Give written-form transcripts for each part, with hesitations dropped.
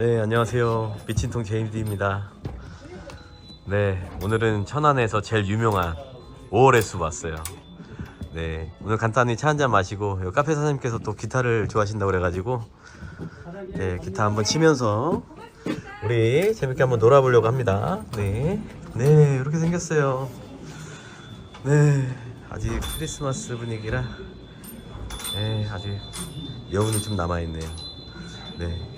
네, 안녕하세요. 미친통 제임스입니다. 네, 오늘은 천안에서 제일 유명한 5월의 숲 왔어요. 네, 오늘 간단히 차 한잔 마시고 여기 카페 사장님께서 또 기타를 좋아하신다고 그래가지고 네, 기타 한번 치면서 우리 재밌게 한번 놀아보려고 합니다. 네, 네, 이렇게 생겼어요. 네, 아직 크리스마스 분위기라 네, 아직 여운이 좀 남아있네요. 네.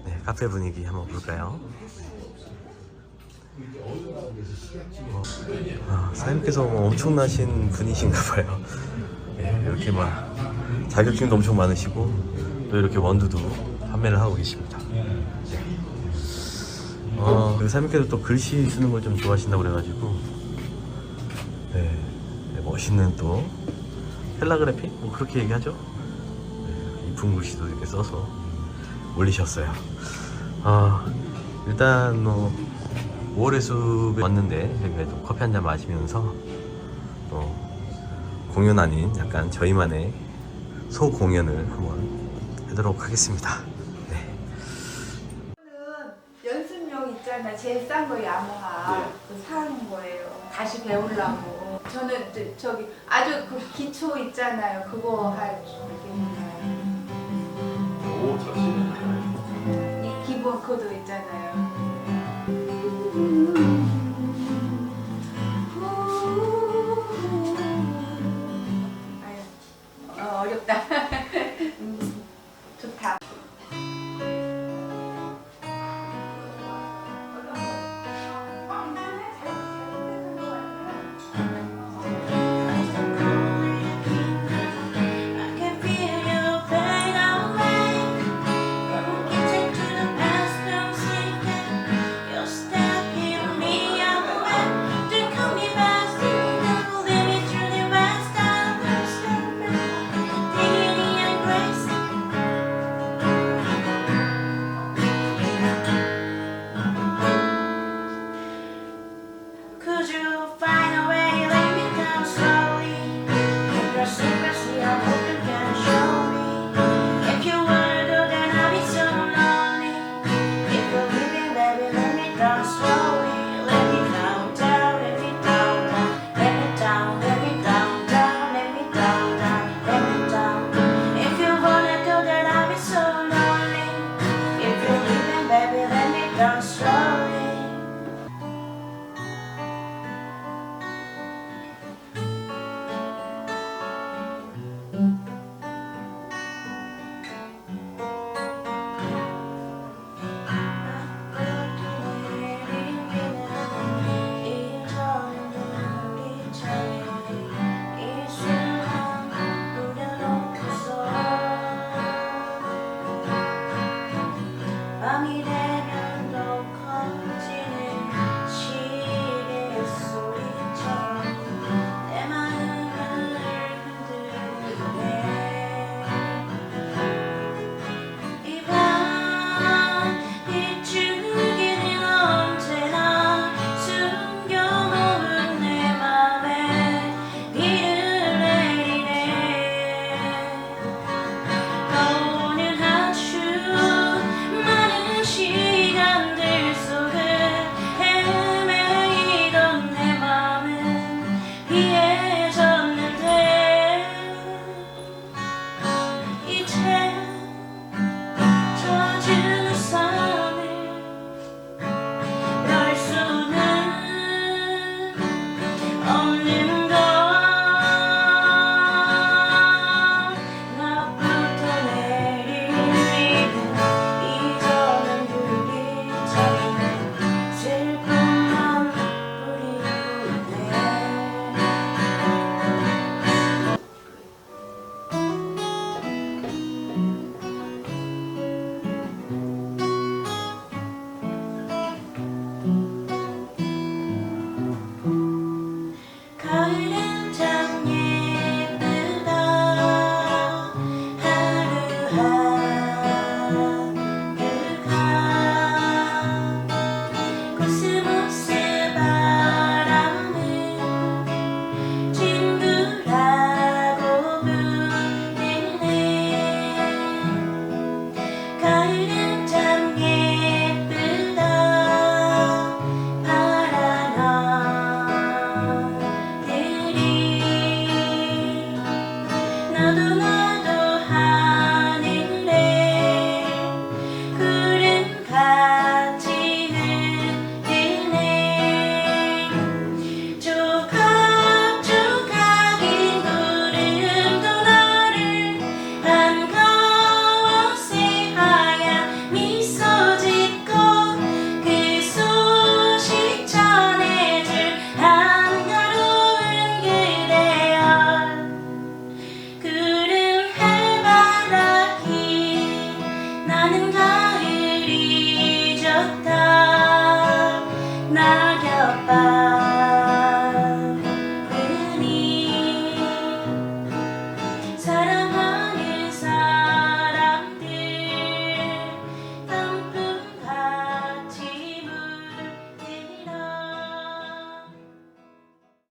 네, 카페 분위기 한번 볼까요? 사장님께서 엄청나신 분이신가봐요. 네, 이렇게 막 자격증도 엄청 많으시고 또 이렇게 원두도 판매를 하고 계십니다. 네. 사장님께서 또 글씨 쓰는 걸 좀 좋아하신다고 그래가지고 네, 멋있는 또 헬라그래피? 뭐 그렇게 얘기하죠? 네, 이쁜 글씨도 이렇게 써서 올리셨어요. 일단 뭐 5월의 숲에 왔는데 여기가 좀 커피 한잔 마시면서 또 공연 아닌 약간 저희만의 소공연을 한번 하도록 하겠습니다. 네. 연습용 있잖아. 제일 싼 거 야마하. 네. 그 사는 거예요. 다시 배우려고. 저는 저기 아주 그 기초 있잖아요. 그거 할 오, 좋습니다. 이 기본 코드 있잖아요. 아유, 어렵다. 좋다. 밤이